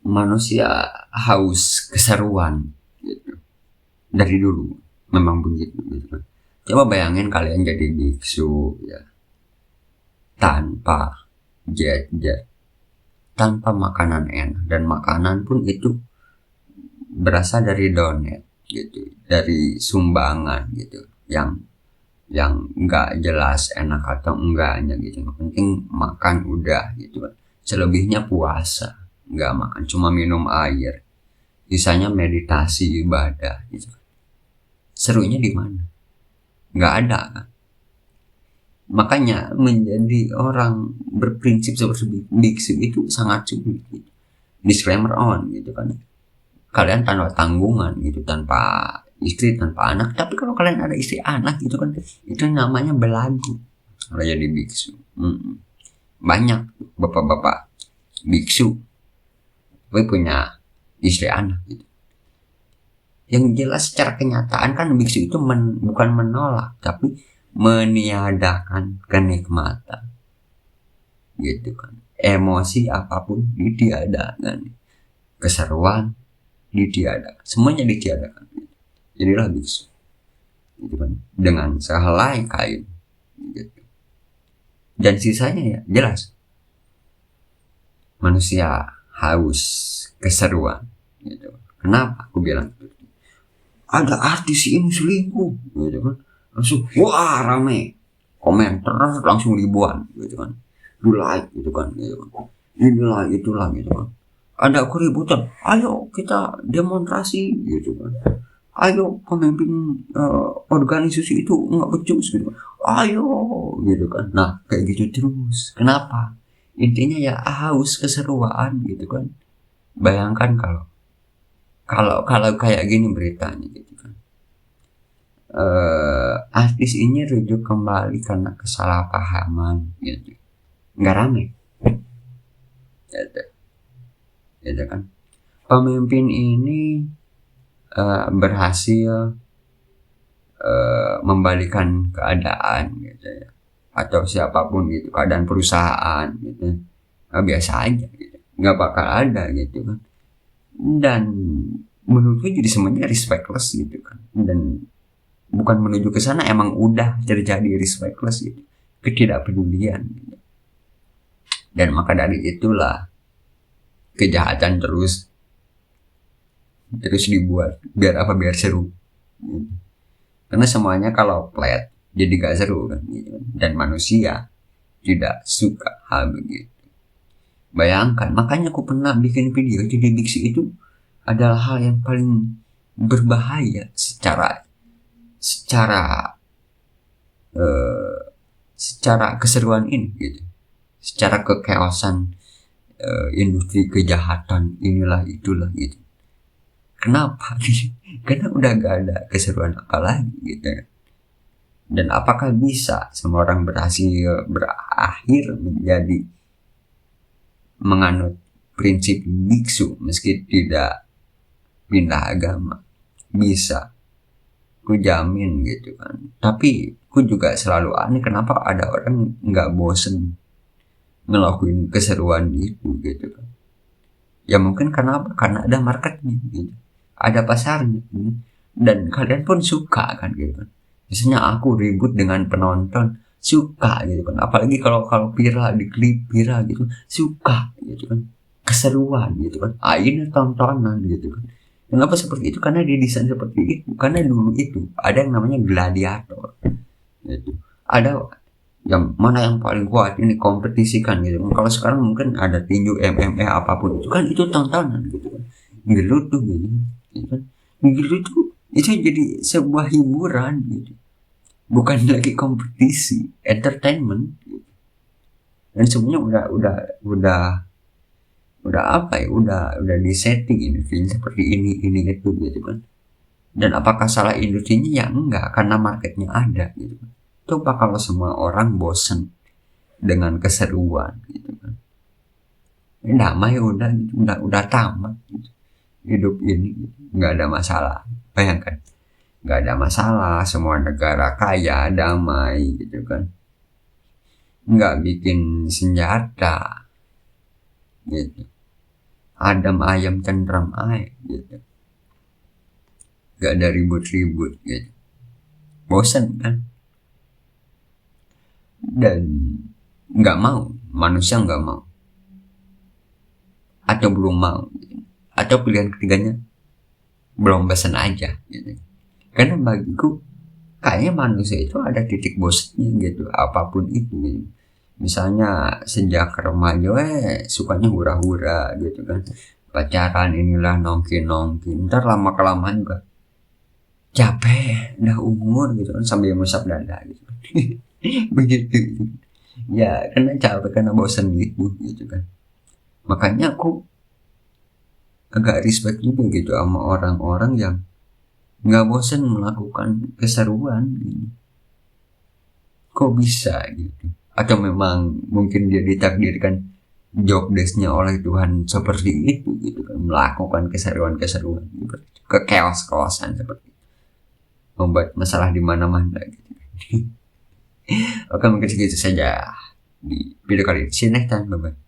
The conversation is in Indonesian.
manusia haus keseruan gitu. Dari dulu memang begitu gitu kan. Coba bayangin kalian jadi biksu ya, tanpa jet, tanpa makanan enak, dan makanan pun itu berasal dari donat gitu, dari sumbangan gitu, yang nggak jelas enak atau enggaknya gitu. Yang penting makan udah gitu kan. Selebihnya puasa nggak makan, cuma minum air, sisanya meditasi ibadah gitu. Serunya di mana? Nggak ada kan. Makanya menjadi orang berprinsip seperti biksu itu sangat sulit gitu. Disclaimer on gitu kan, kalian tanpa tanggungan gitu, tanpa istri, tanpa anak. Tapi kalau kalian ada istri anak gitu kan, itu namanya belagu kalau jadi biksu. Banyak bapak-bapak biksu tapi punya istri anak gitu. Yang jelas secara kenyataan kan biksu itu bukan menolak, tapi meniadakan kenikmatan gitu kan. Emosi apapun ditiadakan, keseruan ditiadakan, semuanya ditiadakan. Jadilah biksu gitu kan, dengan sehelai kain gitu. Dan sisanya ya jelas manusia haus keseruan gitu. Kenapa aku bilang gitu? Ada artis ini selingkuh gitu kan, langsung wah rame komentar, langsung ribuan gitu kan, di like gitu kan, inilah itulah gitu kan. Ada keributan, ayo kita demonstrasi gitu kan, ayo pemimpin organisasi itu nggak becus gitu kan, ayo gitu kan. Nah kayak gitu terus. Kenapa? Intinya ya haus keseruan gitu kan. Bayangkan kalau kayak gini beritanya gitu kan, artis ini rujuk kembali karena kesalahpahaman gitu, nggak rame gitu kan. Pemimpin ini berhasil membalikan keadaan gitu ya, atau siapapun gitu, keadaan perusahaan gitu, biasa aja gitu, nggak bakal ada gitu kan. Dan menurutku jadi semuanya respectless gitu kan, dan bukan menuju ke sana, emang udah terjadi respectless gitu, ketidakpedulian gitu. Dan maka dari itulah kejahatan terus dibuat, biar apa, biar seru gitu. Karena semuanya kalau flat jadi gak seru kan gitu. Dan manusia tidak suka hal begitu. Bayangkan, makanya aku pernah bikin video, jadi diksi itu adalah hal yang paling berbahaya secara keseruan ini gitu, secara kekeosan industri kejahatan inilah itulah gitu. Kenapa? Karena udah gak ada keseruan apa lagi gitu. Dan apakah bisa semua orang berakhir menjadi menganut prinsip biksu meski tidak pindah agama? Bisa, ku jamin gitu kan. Tapi ku juga selalu aneh kenapa ada orang nggak bosen ngelakuin keseruan itu gitu kan. Ya mungkin karena ada marketnya gitu, ada pasarnya gitu. Dan kalian pun suka kan gitu kan. Misalnya aku ribut dengan penonton, suka gitu kan. Apalagi kalau viral, di klip viral gitu, suka gitu kan. Keseruan gitu kan. Ini tontonan gitu kan. Kenapa seperti itu? Karena didesain seperti itu. Karena dulu itu ada yang namanya gladiator gitu. Ada yang mana yang paling kuat ini kompetisikan gitu. Kalau sekarang mungkin ada tinju, MMA, apapun itu kan, itu tontonan gitu kan. Gelut tuh gitu kan. Gelut itu jadi sebuah hiburan gitu, bukan lagi kompetisi, entertainment gitu. Dan semuanya udah apa ya, udah disetting ini film seperti ini itu gitu kan. Dan apakah salah industrinya? Ya enggak, karena marketnya ada gitu kan. Coba kalau semua orang bosen dengan keseruan gitu kan, damai udah gitu, udah tamat gitu. Hidup ini gitu, nggak ada masalah. Bayangkan, nggak ada masalah, semua negara kaya, damai gitu kan, nggak bikin senjata gitu. adem ayam tenteram aja gitu, gak ada ribut-ribut gitu. Bosan kan, dan nggak mau, manusia nggak mau atau belum mau gitu. Atau pilihan ketiganya belum bosan aja gitu. Karena bagiku kayaknya manusia itu ada titik bosannya gitu, apapun itu gitu. Misalnya sejak remaja sukanya hura-hura gitu kan, pacaran inilah nongki-nongki, ntar lama kelamaan juga capek udah umur gitu kan, sambil ngusap dada gitu. Begitu ya, karena capek, karena bosan gitu kan. Makanya aku agak respect juga gitu sama orang-orang yang nggak bosan melakukan keseruan gitu. Kok bisa gitu? Atau memang mungkin dia ditakdirkan job desknya oleh Tuhan seperti itu gitu kan, melakukan keseruan-keseruan gitu, ke chaos-chaosan seperti itu, membuat masalah di mana-mana gitu. Oke, mungkin segitu saja di video kali ini. See you next time, bye bye.